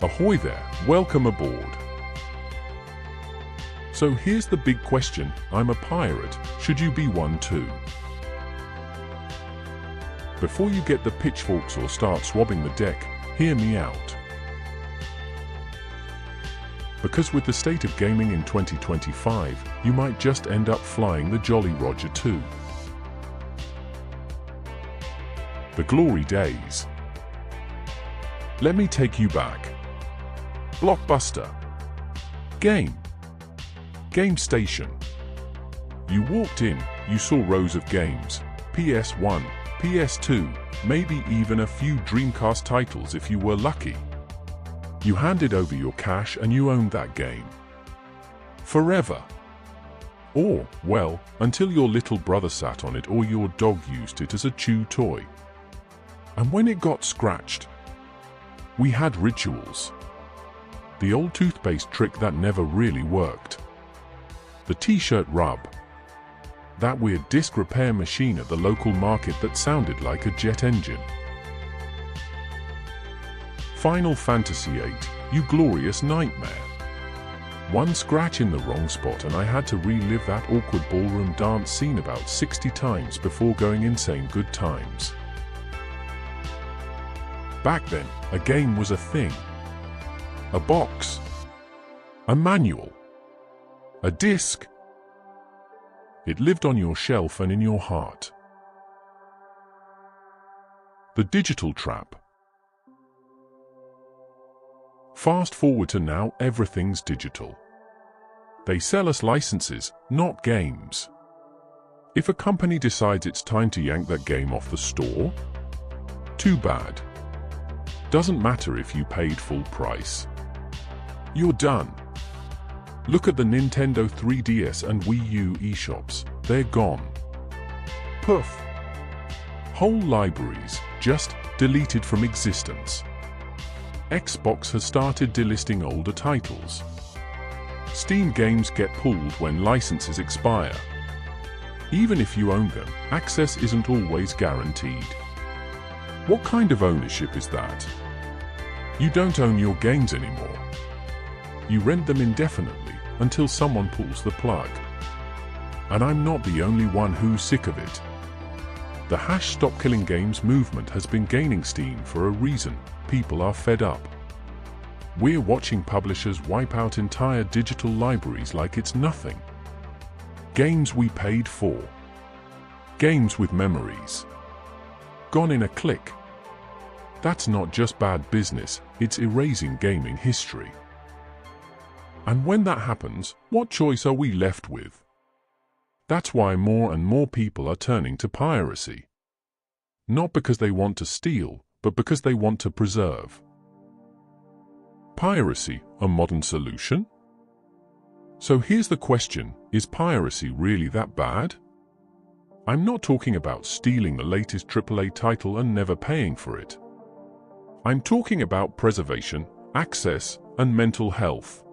Ahoy there, welcome aboard. So here's the big question, I'm a pirate, should you be one too? Before you get the pitchforks or start swabbing the deck, hear me out. Because with the state of gaming in 2025, you might just end up flying the Jolly Roger too. The glory days. Let me take you back. Blockbuster. Game station. You walked in, you saw rows of games, PS1, PS2, maybe even a few Dreamcast titles if you were lucky. You handed over your cash and you owned that game. Forever. Or, well, until your little brother sat on it or your dog used it as a chew toy. And when it got scratched, we had rituals. The old toothpaste trick that never really worked. The t-shirt rub. That weird disc repair machine at the local market that sounded like a jet engine. Final Fantasy VIII, you glorious nightmare. One scratch in the wrong spot and I had to relive that awkward ballroom dance scene about 60 times before going insane. Good times. Back then, a game was a thing. A box. A manual. A disc. It lived on your shelf and in your heart. The digital trap. Fast forward to now, everything's digital. They sell us licenses, not games. If a company decides it's time to yank that game off the store, too bad. Doesn't matter if you paid full price. You're done. Look at the Nintendo 3DS and Wii U eShops, they're gone. Poof. Whole libraries, just deleted from existence. Xbox has started delisting older titles. Steam games get pulled when licenses expire. Even if you own them, access isn't always guaranteed. What kind of ownership is that? You don't own your games anymore. You rent them indefinitely until someone pulls the plug. And I'm not the only one who's sick of it. The #StopKillingGames movement has been gaining steam for a reason. People are fed up. We're watching publishers wipe out entire digital libraries like it's nothing. Games we paid for. Games with memories. Gone in a click. That's not just bad business, it's erasing gaming history. And when that happens, what choice are we left with? That's why more and more people are turning to piracy. Not because they want to steal, but because they want to preserve. Piracy, a modern solution? So here's the question, is piracy really that bad? I'm not talking about stealing the latest AAA title and never paying for it. I'm talking about preservation, access, and mental health.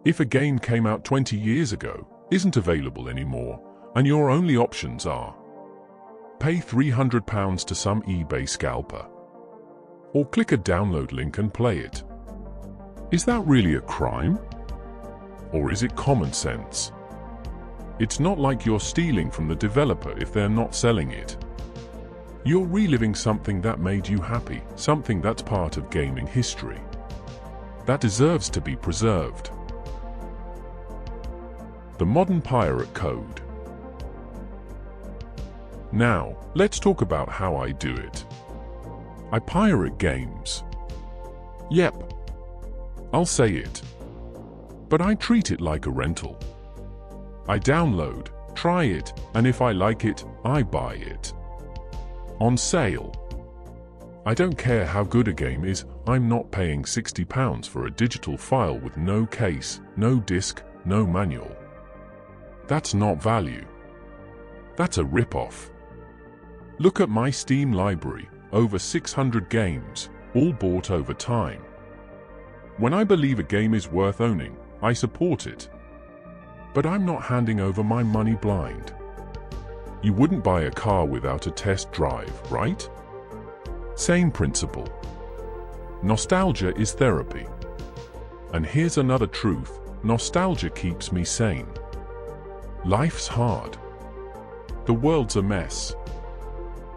If a game came out 20 years ago, isn't available anymore, and your only options are pay £300 to some eBay scalper, or click a download link and play it. Is that really a crime? Or is it common sense? It's not like you're stealing from the developer if they're not selling it. You're reliving something that made you happy, something that's part of gaming history. That deserves to be preserved. The modern pirate code. Now, let's talk about how I do it. I pirate games. Yep. I'll say it. But I treat it like a rental. I download, try it, and if I like it, I buy it. On sale. I don't care how good a game is, I'm not paying £60 for a digital file with no case, no disc, no manual. That's not value. That's a rip-off. Look at my Steam library, over 600 games, all bought over time. When I believe a game is worth owning, I support it. But I'm not handing over my money blind. You wouldn't buy a car without a test drive, right? Same principle. Nostalgia is therapy. And here's another truth, nostalgia keeps me sane. Life's hard. The world's a mess.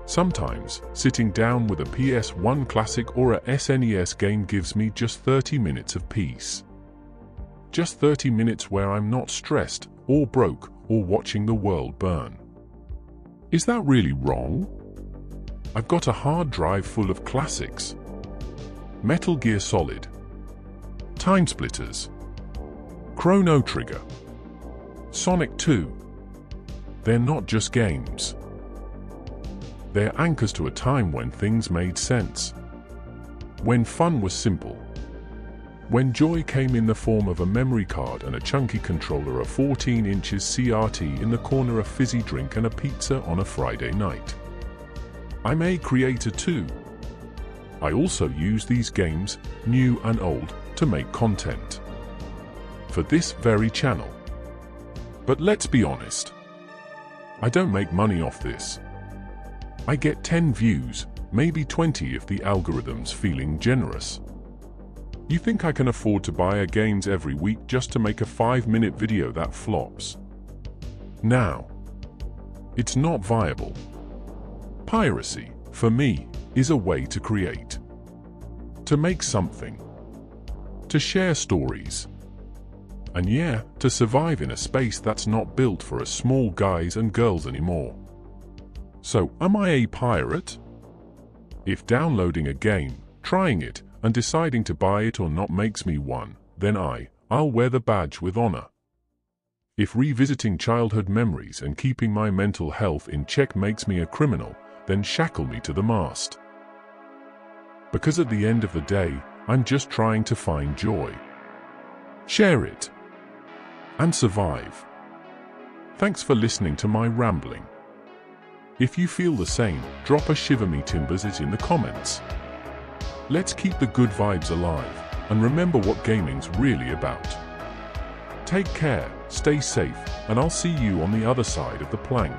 Sometimes, sitting down with a PS1 classic or a SNES game gives me just 30 minutes of peace. Just 30 minutes where I'm not stressed, or broke, or watching the world burn. Is that really wrong? I've got a hard drive full of classics. Metal Gear Solid, Time Splitters, Chrono Trigger, Sonic 2. They're not just games. They're anchors to a time when things made sense. When fun was simple. When joy came in the form of a memory card and a chunky controller, a 14 inches CRT in the corner, a fizzy drink and a pizza on a Friday night. I'm a creator too. I also use these games, new and old, to make content for this very channel. But let's be honest, I don't make money off this. I get 10 views, maybe 20 if the algorithm's feeling generous. You think I can afford to buy a games every week just to make a 5-minute video that flops? Now, it's not viable. Piracy, for me, is a way to create, to make something, to share stories, and yeah, to survive in a space that's not built for us small guys and girls anymore. So, am I a pirate? If downloading a game, trying it, and deciding to buy it or not makes me one, then I'll wear the badge with honor. If revisiting childhood memories and keeping my mental health in check makes me a criminal, then shackle me to the mast. Because at the end of the day, I'm just trying to find joy, share it, and survive. Thanks for listening to my rambling. If you feel the same, drop a Shiver Me Timbers it in the comments. Let's keep the good vibes alive, and remember what gaming's really about. Take care, stay safe, and I'll see you on the other side of the plank.